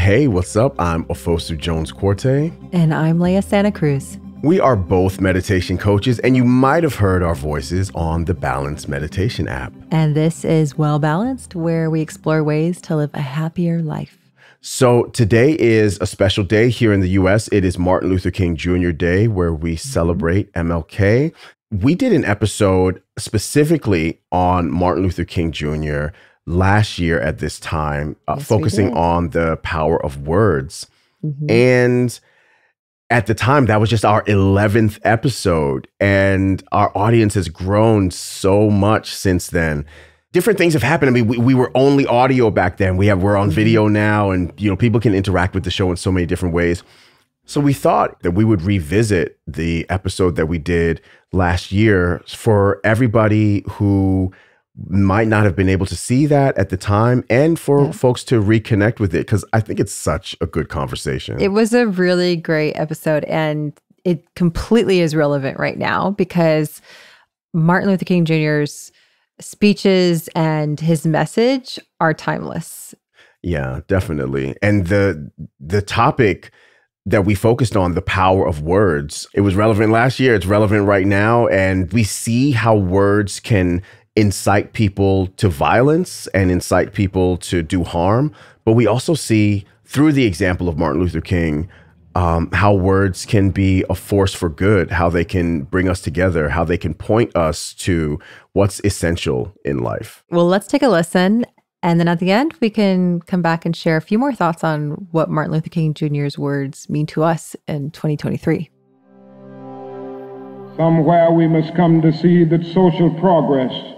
Hey, what's up? I'm Ofosu Jones-Quartey. And I'm Leah Santa Cruz. We are both meditation coaches, and you might have heard our voices on the Balanced Meditation app. And this is Well Balanced, where we explore ways to live a happier life. So today is a special day here in the U.S. It is Martin Luther King Jr. Day, where we celebrate MLK. We did an episode specifically on Martin Luther King Jr. last year at this time, focusing on the power of words. And at the time, that was just our 11th episode, and our audience has grown so much since then. Different things have happened. I mean, we were only audio back then. We're on video now, and people can interact with the show in so many different ways. So we thought that we would revisit the episode that we did last year for everybody who might not have been able to see that at the time, and for folks to reconnect with it, because I think it's such a good conversation. It was a really great episode, and it completely is relevant right now because Martin Luther King Jr.'s speeches and his message are timeless. Yeah, definitely. And the topic that we focused on, the power of words, it was relevant last year. It's relevant right now. And we see how words can incite people to violence and incite people to do harm. But we also see through the example of Martin Luther King, how words can be a force for good, how they can bring us together, how they can point us to what's essential in life. Well, let's take a listen. And then at the end, we can come back and share a few more thoughts on what Martin Luther King Jr.'s words mean to us in 2023. Somewhere we must come to see that social progress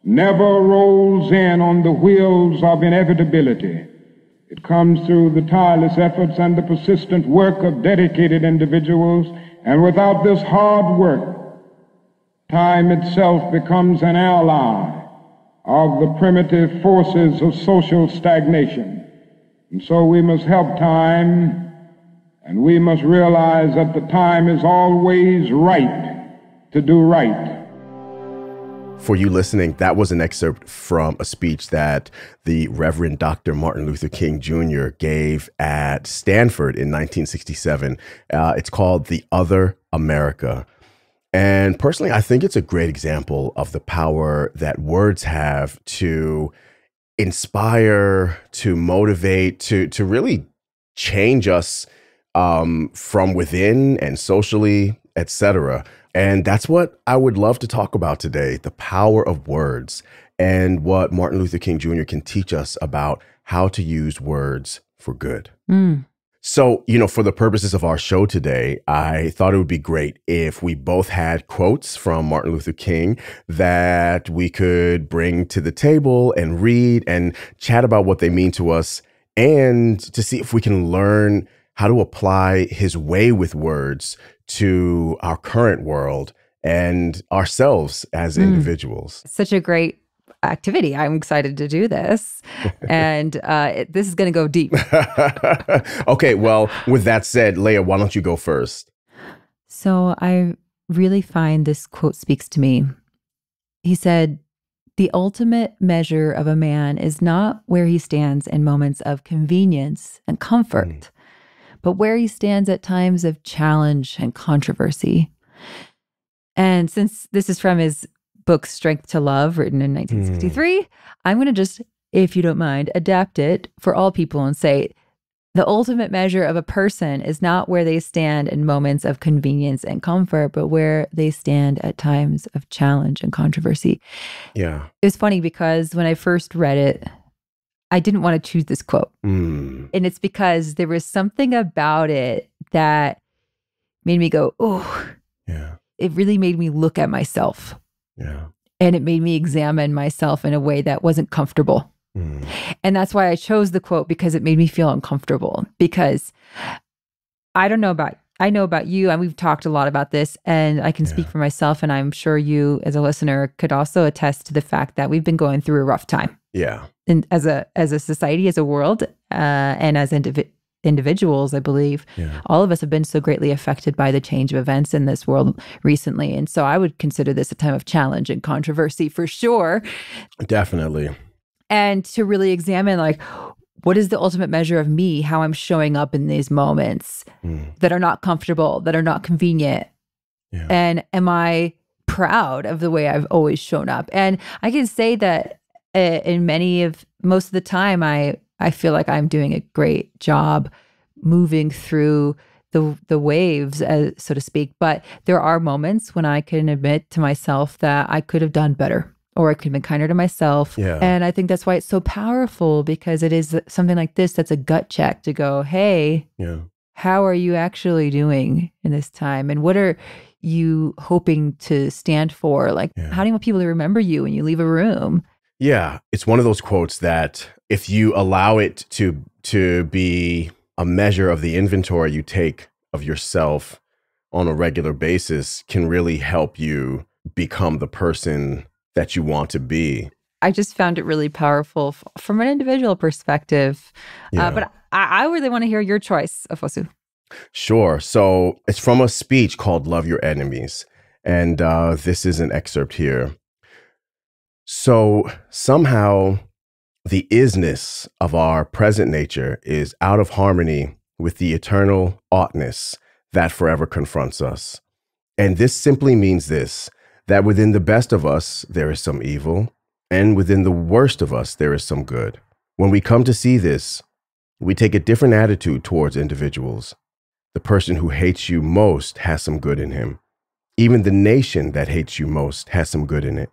never rolls in on the wheels of inevitability. It comes through the tireless efforts and the persistent work of dedicated individuals, and without this hard work, time itself becomes an ally of the primitive forces of social stagnation. And so we must help time, and we must realize that the time is always right to do right. For you listening, that was an excerpt from a speech that the Reverend Dr. Martin Luther King Jr. gave at Stanford in 1967. It's called The Other America. And personally, I think it's a great example of the power that words have to inspire, to motivate, to really change us from within and socially, etc. And that's what I would love to talk about today, the power of words and what Martin Luther King Jr. can teach us about how to use words for good. So, for the purposes of our show today, I thought it would be great if we both had quotes from Martin Luther King that we could bring to the table and read and chat about what they mean to us, and to see if we can learn how to apply his way with words to our current world and ourselves as individuals. Such a great activity. I'm excited to do this. And this is going to go deep. Okay, well, with that said, Leah, why don't you go first? So I really find this quote speaks to me. He said, "The ultimate measure of a man is not where he stands in moments of convenience and comfort, but where he stands at times of challenge and controversy." And since this is from his book, Strength to Love, written in 1963, I'm going to just, if you don't mind, adapt it for all people and say, the ultimate measure of a person is not where they stand in moments of convenience and comfort, but where they stand at times of challenge and controversy. Yeah. It was funny because when I first read it, I didn't want to choose this quote. And it's because there was something about it that made me go, oh, yeah. It really made me look at myself. Yeah. And it made me examine myself in a way that wasn't comfortable. And that's why I chose the quote, because it made me feel uncomfortable. Because I know about you, and we've talked a lot about this, and I can speak for myself, and I'm sure you as a listener could also attest to the fact that we've been going through a rough time. Yeah. And as a society, as a world, and as individuals, I believe, all of us have been so greatly affected by the change of events in this world recently. And so I would consider this a time of challenge and controversy for sure. Definitely. And to really examine, like, what is the ultimate measure of me, how I'm showing up in these moments that are not comfortable, that are not convenient? Yeah. And am I proud of the way I've always shown up? And I can say that most of the time, I feel like I'm doing a great job moving through the waves, so to speak. But there are moments when I can admit to myself that I could have done better, or I could have been kinder to myself. Yeah. And I think that's why it's so powerful, because it is something like this that's a gut check to go, hey, how are you actually doing in this time? And what are you hoping to stand for? Like, how do you want people to remember you when you leave a room? Yeah. It's one of those quotes that if you allow it to be a measure of the inventory you take of yourself on a regular basis, can really help you become the person that you want to be. I just found it really powerful from an individual perspective. But I really want to hear your choice, Ofosu. Sure. So it's from a speech called Love Your Enemies. And this is an excerpt here. So somehow the isness of our present nature is out of harmony with the eternal oughtness that forever confronts us. And this simply means this, that within the best of us, there is some evil, and within the worst of us, there is some good. When we come to see this, we take a different attitude towards individuals. The person who hates you most has some good in him. Even the nation that hates you most has some good in it.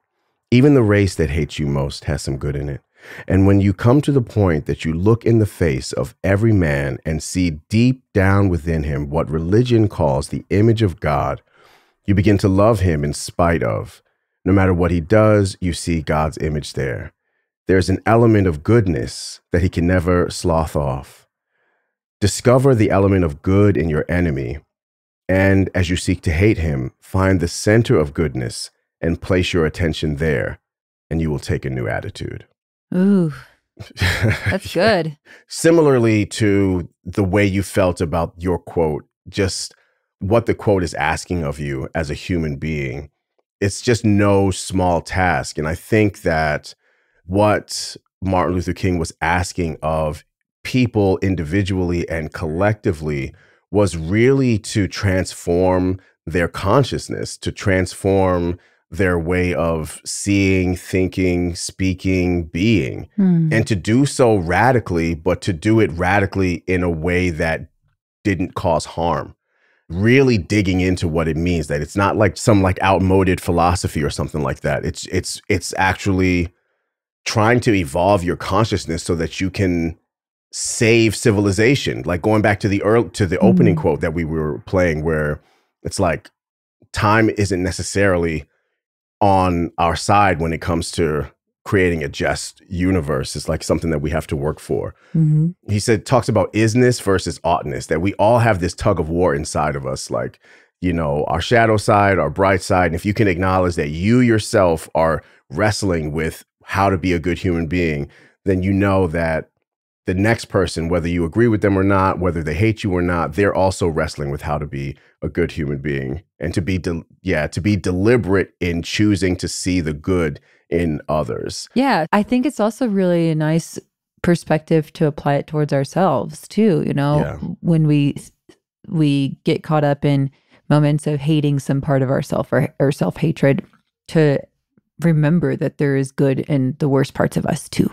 Even the race that hates you most has some good in it. And when you come to the point that you look in the face of every man and see deep down within him what religion calls the image of God, you begin to love him in spite of. No matter what he does, you see God's image there. There's an element of goodness that he can never slough off. Discover the element of good in your enemy, and as you seek to hate him, find the center of goodness and place your attention there, and you will take a new attitude. Ooh, that's good. Similarly to the way you felt about your quote, just what the quote is asking of you as a human being, it's just no small task. And I think that what Martin Luther King was asking of people individually and collectively was really to transform their consciousness, to transform their way of seeing, thinking, speaking, being, and to do so radically, but to do it radically in a way that didn't cause harm. Really digging into what it means, that it's not like some like outmoded philosophy or something like that. It's actually trying to evolve your consciousness so that you can save civilization. Like going back to the opening quote that we were playing, where it's like time isn't necessarily on our side when it comes to creating a just universe. It's like something that we have to work for. He talks about isness versus oughtness, that we all have this tug of war inside of us, like, you know, our shadow side, our bright side. And if you can acknowledge that you yourself are wrestling with how to be a good human being, then you know that the next person, whether you agree with them or not, whether they hate you or not, they're also wrestling with how to be a good human being, and to be deliberate in choosing to see the good in others. Yeah, I think it's also really a nice perspective to apply it towards ourselves too. You know, when we get caught up in moments of hating some part of ourself or self-hatred, to remember that there is good in the worst parts of us too.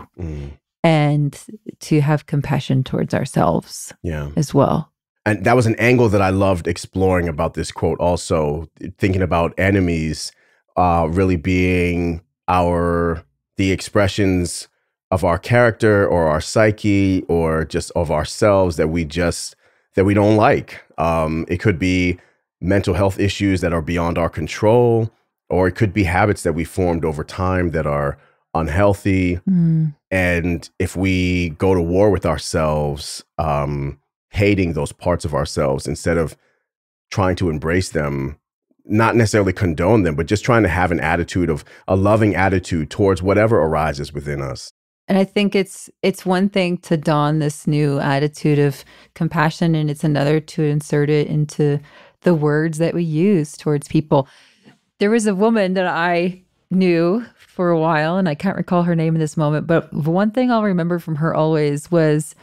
And to have compassion towards ourselves as well. And that was an angle that I loved exploring about this quote also, thinking about enemies really being the expressions of our character or our psyche or just of ourselves that we don't like. It could be mental health issues that are beyond our control, or it could be habits that we formed over time that are unhealthy. And if we go to war with ourselves, hating those parts of ourselves instead of trying to embrace them, not necessarily condone them, but just trying to have a loving attitude towards whatever arises within us. And I think it's one thing to don this new attitude of compassion, and it's another to insert it into the words that we use towards people. There was a woman that I knew for a while, and I can't recall her name in this moment, but one thing I'll remember from her always was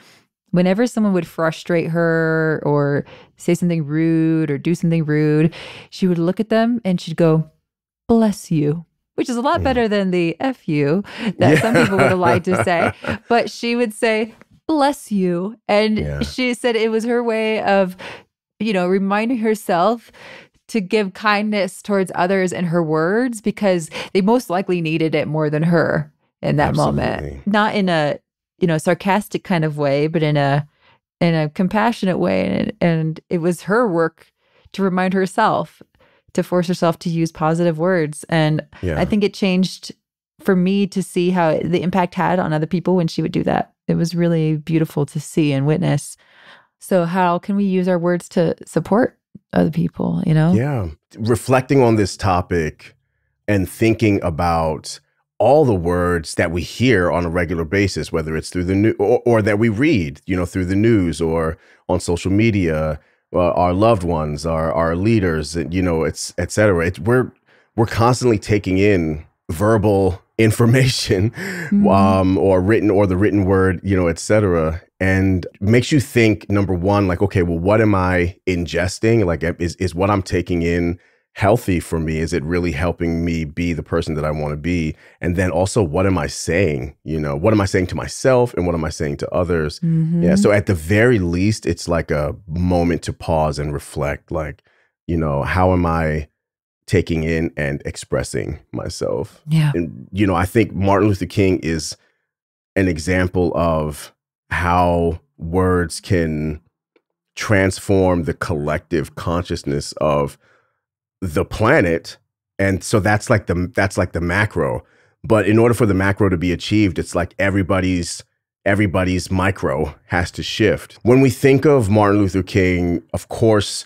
whenever someone would frustrate her or say something rude or do something rude, she would look at them and she'd go, "Bless you," which is a lot better than the F you that some people would have liked to say. But she would say, "Bless you." And she said it was her way of, reminding herself to give kindness towards others in her words, because they most likely needed it more than her in that moment. Not in a, sarcastic kind of way, but in a compassionate way. And it was her work to remind herself, to force herself to use positive words. And I think it changed for me to see how the impact had on other people when she would do that. It was really beautiful to see and witness. So how can we use our words to support other people, Yeah. Reflecting on this topic and thinking about all the words that we hear on a regular basis, whether it's through the news or that we read, through the news or on social media, our loved ones, our leaders, et cetera. We're constantly taking in verbal information, or the written word, et cetera. And makes you think, number one, like, okay, well, what am I ingesting? Like, is what I'm taking in healthy for me? Is it really helping me be the person that I want to be? And then also, what am I saying? What am I saying to myself and what am I saying to others? Yeah. So at the very least, it's like a moment to pause and reflect, like, how am I taking in and expressing myself? Yeah. And, I think Martin Luther King is an example of how words can transform the collective consciousness of the planet. And so that's like the macro. But in order for the macro to be achieved, it's like everybody's micro has to shift. When we think of Martin Luther King, of course,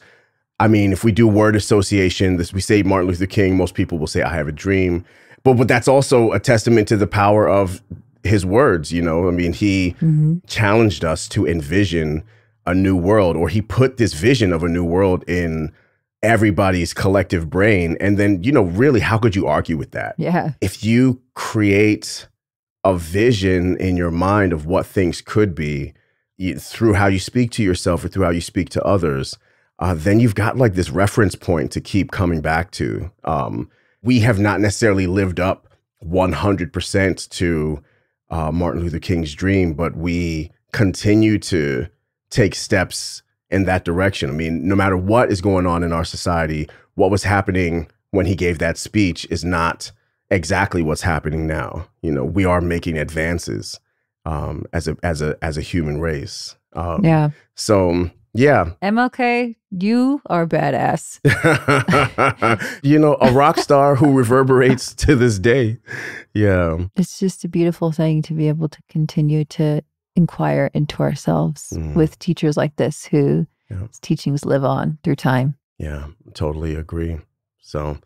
I mean, if we do word association, we say Martin Luther King, most people will say, "I have a dream." But that's also a testament to the power of his words. I mean, he challenged us to envision a new world, or he put this vision of a new world in everybody's collective brain. And then, really, how could you argue with that? Yeah. If you create a vision in your mind of what things could be through how you speak to yourself or through how you speak to others, then you've got like this reference point to keep coming back to. We have not necessarily lived up 100% to Martin Luther King's dream, but we continue to take steps in that direction. I mean, no matter what is going on in our society, what was happening when he gave that speech is not exactly what's happening now. We are making advances as a human race. So yeah. MLK, you are badass. A rock star who reverberates to this day. Yeah. It's just a beautiful thing to be able to continue to inquire into ourselves with teachers like this whose teachings live on through time. Yeah, totally agree. So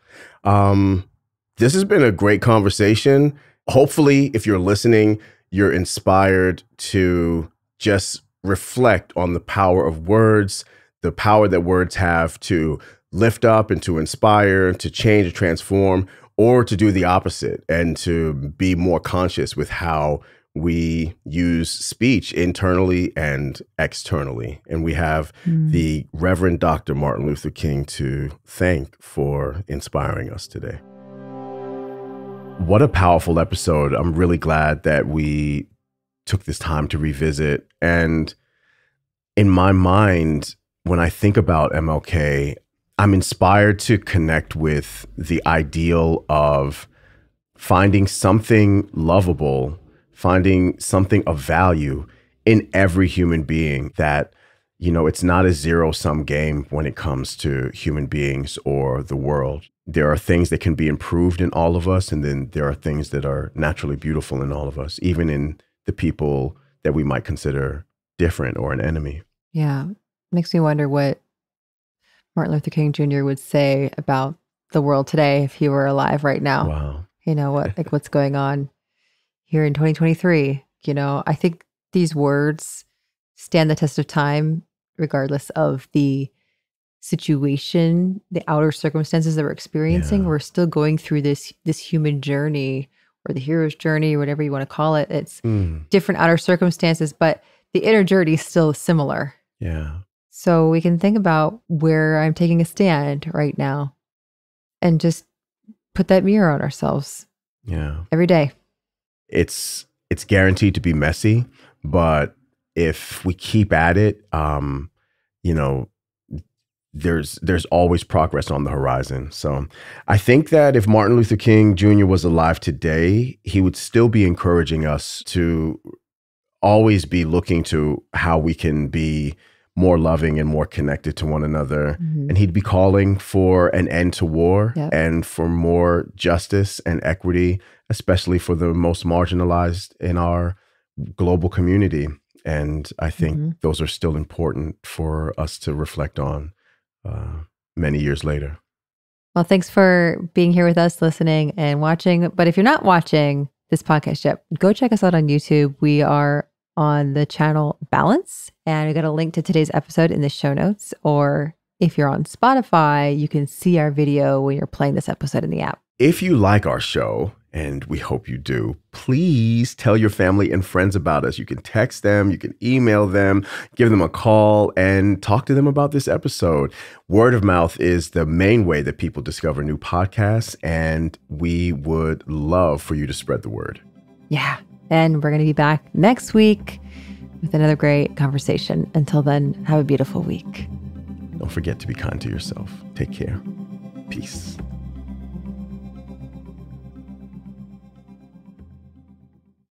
this has been a great conversation. Hopefully, if you're listening, you're inspired to just reflect on the power of words, the power that words have to lift up and to inspire, to change, to transform, or to do the opposite and to be more conscious with how we use speech internally and externally. And we have the Reverend Dr. Martin Luther King to thank for inspiring us today. What a powerful episode. I'm really glad that we took this time to revisit. And in my mind, when I think about MLK, I'm inspired to connect with the ideal of finding something lovable, finding something of value in every human being, that, it's not a zero-sum game when it comes to human beings or the world. There are things that can be improved in all of us, and then there are things that are naturally beautiful in all of us, even in the people that we might consider different or an enemy. Yeah. Makes me wonder what Martin Luther King Jr. would say about the world today if he were alive right now. Wow. What's going on here in 2023. I think these words stand the test of time, regardless of the situation, the outer circumstances that we're experiencing. Yeah. We're still going through this human journey, or the hero's journey, or whatever you want to call it. It's different outer circumstances, but the inner journey is still similar. Yeah. So we can think about where I'm taking a stand right now and just put that mirror on ourselves. Yeah. Every day. It's guaranteed to be messy, but if we keep at it, there's always progress on the horizon. So I think that if Martin Luther King Jr. was alive today, he would still be encouraging us to always be looking to how we can be more loving and more connected to one another. And he'd be calling for an end to war and for more justice and equity, especially for the most marginalized in our global community. And I think those are still important for us to reflect on many years later. Well, thanks for being here with us, listening and watching. But if you're not watching this podcast yet, go check us out on YouTube. We are on the channel Balance, and we got a link to today's episode in the show notes. Or if you're on Spotify, you can see our video when you're playing this episode in the app. If you like our show, and we hope you do, please tell your family and friends about us. You can text them, you can email them, give them a call, and talk to them about this episode. Word of mouth is the main way that people discover new podcasts, and we would love for you to spread the word. Yeah. And we're going to be back next week with another great conversation. Until then, have a beautiful week. Don't forget to be kind to yourself. Take care. Peace.